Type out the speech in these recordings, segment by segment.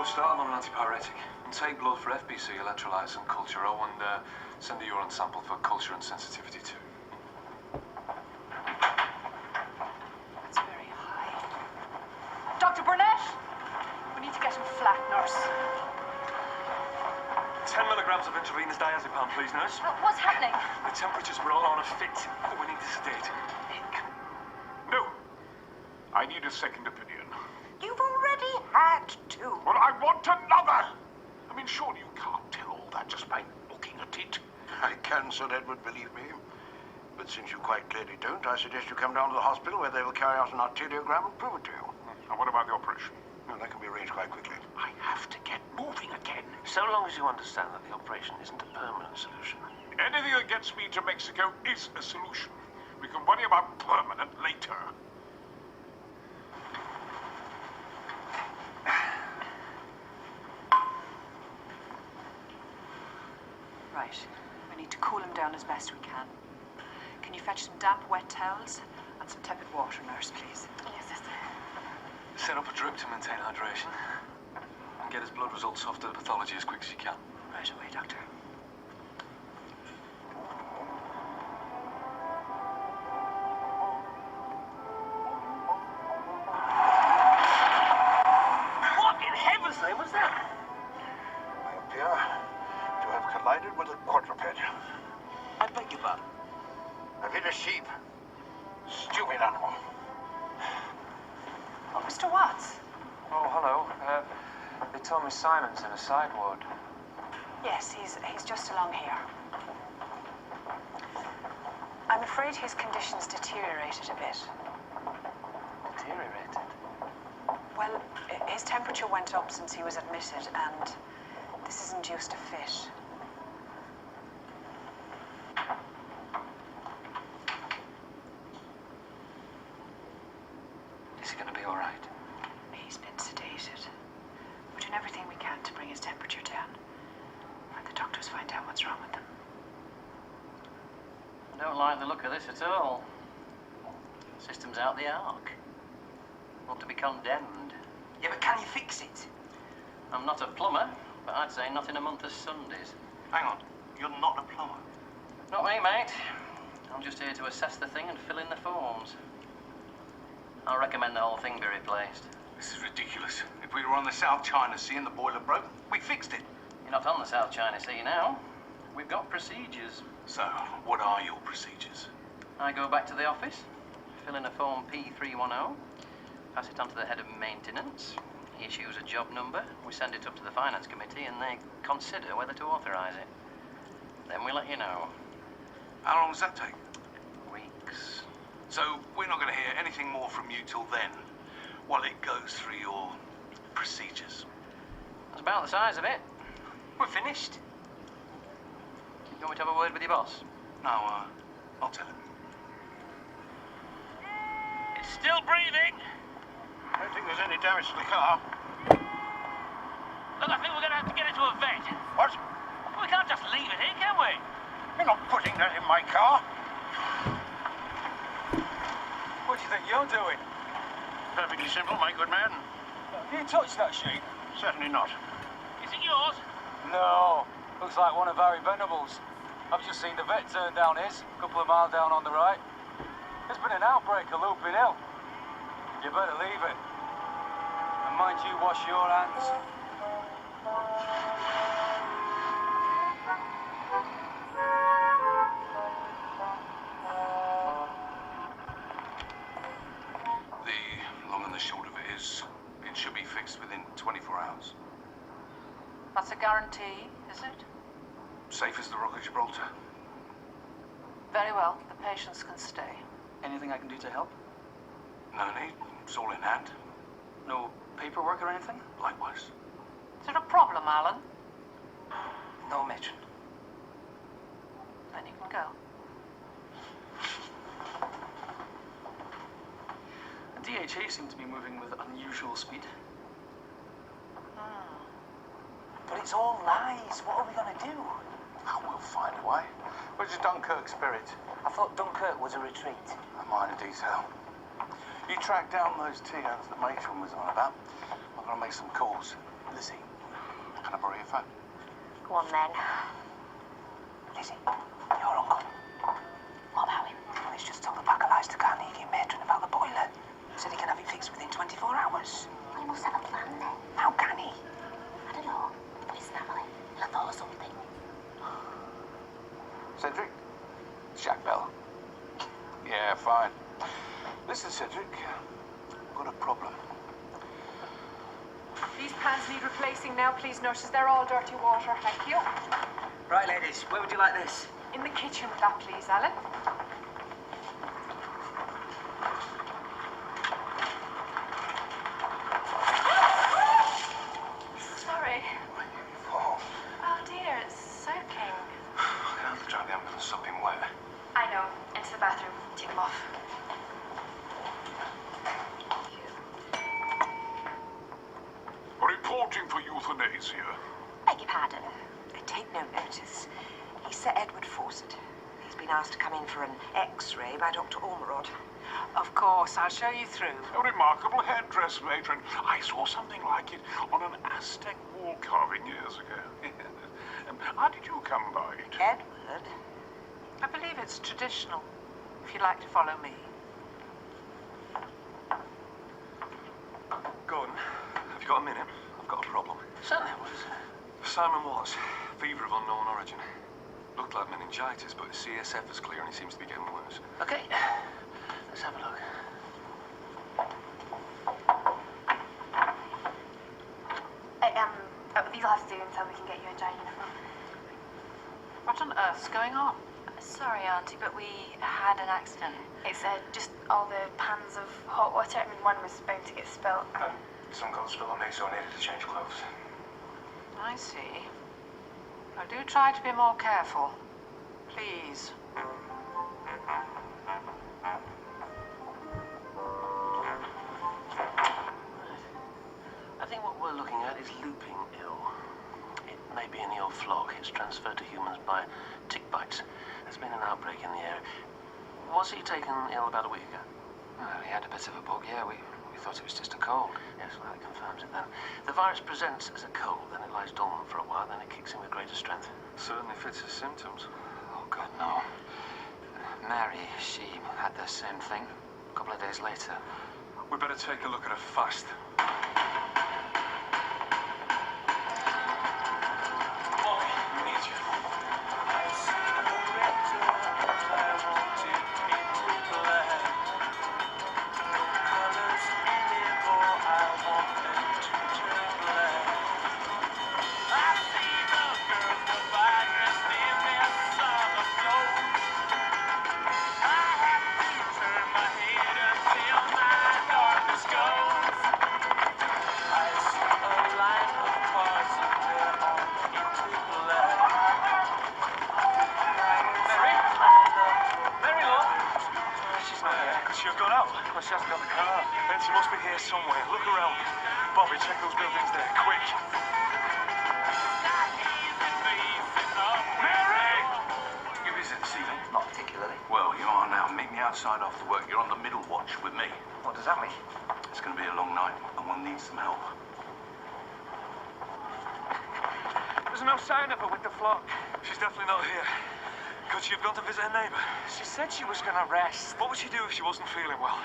start them on an antipyretic and take blood for FBC, electrolytes and culture O, and send a urine sample for culture and sensitivity too. That's very high. Dr. Burnett! We need to get him flat, nurse. 10 milligrams of intravenous diazepam, please, nurse. What's happening? The temperature's brought on a fit. We need to sedate him. No. I need a second opinion. You've already had two. Well, I want another. I mean, surely you can't tell all that just by looking at it. I can, Sir Edward, believe me. But since you quite clearly don't, I suggest you come down to the hospital where they will carry out an arteriogram and prove it to you. And what about the operation? Well, that can be arranged quite quickly. I have to get moving again. So long as you understand that the operation isn't a permanent solution. Anything that gets me to Mexico is a solution. We can worry about permanent later. Right. We need to cool him down as best we can. Can you fetch some damp, wet towels and some tepid water, nurse, please? Yes, sister. Set up a drip to maintain hydration. And get his blood results off to the pathology as quick as you can. Right away, doctor. What in heaven's name was that? I appear to have collided with a quadruped. I beg your pardon. I've hit a sheep. Stupid animal. Oh, Mr. Watts. Oh, hello. They told me Simon's in a side ward. Yes, he's just along here. I'm afraid his condition's deteriorated a bit. Deteriorated? Well, his temperature went up since he was admitted, and this is induced a fit. Is he going to be all right? He's been sedated. We're doing everything we can to bring his temperature down. And the doctors find out what's wrong with him. I don't like the look of this at all. System's out the arc. Want to be condemned. Yeah, but can you fix it? I'm not a plumber, but I'd say not in a month of Sundays. Hang on. You're not a plumber. Not me, mate. I'm just here to assess the thing and fill in the forms. I'll recommend the whole thing be replaced. This is ridiculous. If we were on the South China Sea and the boiler broke, we fixed it. You're not on the South China Sea now. We've got procedures. So, what are your procedures? I go back to the office, fill in a form P310, pass it on to the head of maintenance. He issues a job number, we send it up to the finance committee, and they consider whether to authorize it. Then we let you know. How long does that take? Weeks. So, we're not going to hear anything more from you till then, while it goes through your procedures. That's about the size of it. We're finished. You want me to have a word with your boss? No, I'll tell him. It's still breathing. I don't think there's any damage to the car. Look, I think we're going to have to get it to a vet. What? We can't just leave it here, can we? You're not putting that in my car. What do you think you're doing? Perfectly simple, my good man. Have you touched that sheep? Certainly not. Is it yours? No. Looks like one of Harry Venable's. I've just seen the vet turn down his, a couple of miles down on the right. There's been an outbreak of Looping Hill. You better leave it. And mind you, wash your hands. The long and the short of it is, it should be fixed within 24 hours. That's a guarantee, is it? Safe as the Rock of Gibraltar. Very well. The patients can stay. Anything I can do to help? No need. It's all in hand. No paperwork or anything? Likewise. Is there a problem, Alan? No, matron. Then you can go. The DHA seem to be moving with unusual speed. But it's all lies. What are we going to do? Oh, we'll find a way. Where's your Dunkirk spirit? I thought Dunkirk was a retreat. A minor detail. You track down those T-O's that Matron was on about. I'm going to make some calls. Lizzie, can I borrow your phone? Go on then. Lizzie, your uncle. What about him? Well, he's just told the pack of lies to Carnegie matron about the boiler. Said he can have it fixed within 24 hours. Well, he must have a plan then. How can he? I don't know. But his family. He'll have thought of something. Cedric? It's Jack Bell. Yeah, fine. Listen, Cedric, I've got a problem. These pans need replacing now, please, nurses. They're all dirty water. Thank you. Right, ladies, where would you like this? In the kitchen with that, please, Alan. Sorry. Oh, Oh dear, it's soaking. I can have to drive the ambulance sopping wet. I know. Into the bathroom. Take them off. Reporting for euthanasia. Beg your pardon. I take no notice. He's Sir Edward Fawcett. He's been asked to come in for an X-ray by Dr. Ormerod. Of course, I'll show you through. A remarkable headdress, matron. I saw something like it on an Aztec wall carving years ago. How did you come by it? Edward? I believe it's traditional. If you'd like to follow me. Gordon, have you got a minute? I've got a problem. Certainly, what is it? Simon Wallace, fever of unknown origin. Looked like meningitis, but his CSF is clear and he seems to be getting worse. Okay, let's have a look. These will have to do until we can get you a dry uniform. What on earth's going on? Sorry, Auntie, but we had an accident. It's just all the pans of hot water. I mean, one was bound to get spilt. Some got spilled on me, so I needed to change clothes. I see. Now do try to be more careful. Please. I think what we're looking at is looping ill. It may be in your flock. It's transferred to humans by tick bites. There's been an outbreak in the area. Was he taken ill about a week ago? Well, he had a bit of a bug, yeah. We thought it was just a cold. Yes, well, that confirms it then. The virus presents as a cold, then it lies dormant for a while, then it kicks in with greater strength. Certainly fits his symptoms. Oh, God, no. Mary, she had the same thing a couple of days later. We better take a look at her fast. Bobby, we need you. She's gone out. Well, she hasn't got the car. Then she must be here somewhere. Look around. Bobby, check those buildings there, quick. Mary! You visit this evening? Not particularly. Well, you are now. Meet me outside after work. You're on the middle watch with me. What does that mean? It's going to be a long night, and we'll need some help. There's no sign of her with the flock. She's definitely not here. Could she have gone to visit her neighbour? She said she was going to rest. What would she do if she wasn't feeling well?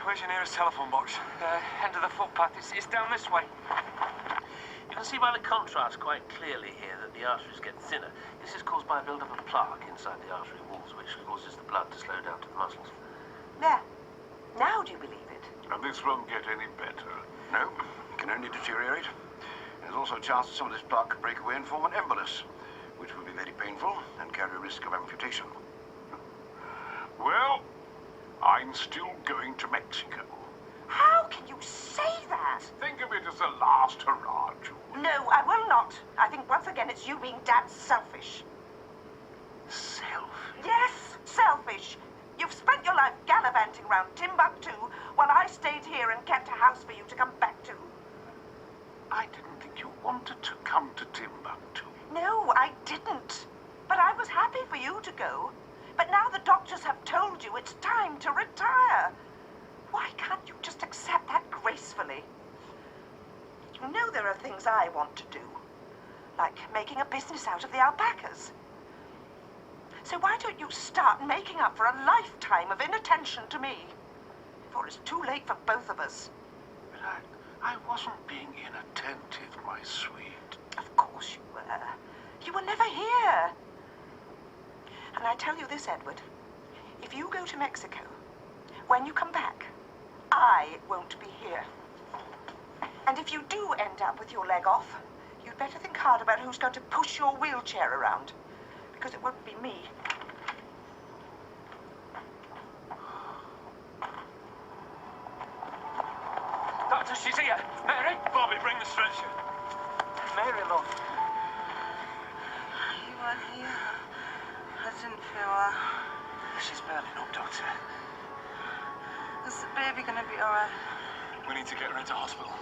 Where's your nearest telephone box? End of the footpath. It's down this way. You can see by the contrast quite clearly here that the arteries get thinner. This is caused by a build-up of plaque inside the artery walls, which causes the blood to slow down to the muscles. There. Now do you believe it? And this won't get any better. No, it can only deteriorate. There's also a chance that some of this plaque could break away and form an embolus, which would be very painful and carry a risk of amputation. Well, I'm still going to Mexico. How can you say that? Think of it as a last hurrah, Julie. No, I will not. I think once again it's you being damn selfish. Selfish? Yes, selfish. You've spent your life gallivanting around Timbuktu while I stayed here and kept a house for you to come back to. I didn't think you wanted to come to Timbuktu. No, I didn't. But I was happy for you to go. But now the doctors have told you it's time to retire. Why can't you just accept that gracefully? You know there are things I want to do, like making a business out of the alpacas. So why don't you start making up for a lifetime of inattention to me? Before it's too late for both of us. But I wasn't being inattentive, my sweet. Of course you were. You were never here. And I tell you this, Edward. If you go to Mexico, when you come back, I won't be here. And if you do end up with your leg off, you'd better think hard about who's going to push your wheelchair around. Because it won't be me. Doctor, she's here. Mary? Bobby, bring the stretcher. Mary, love. You weren't here. I didn't feel well. She's burning up, Doctor. Is the baby gonna be alright? We need to get her into hospital.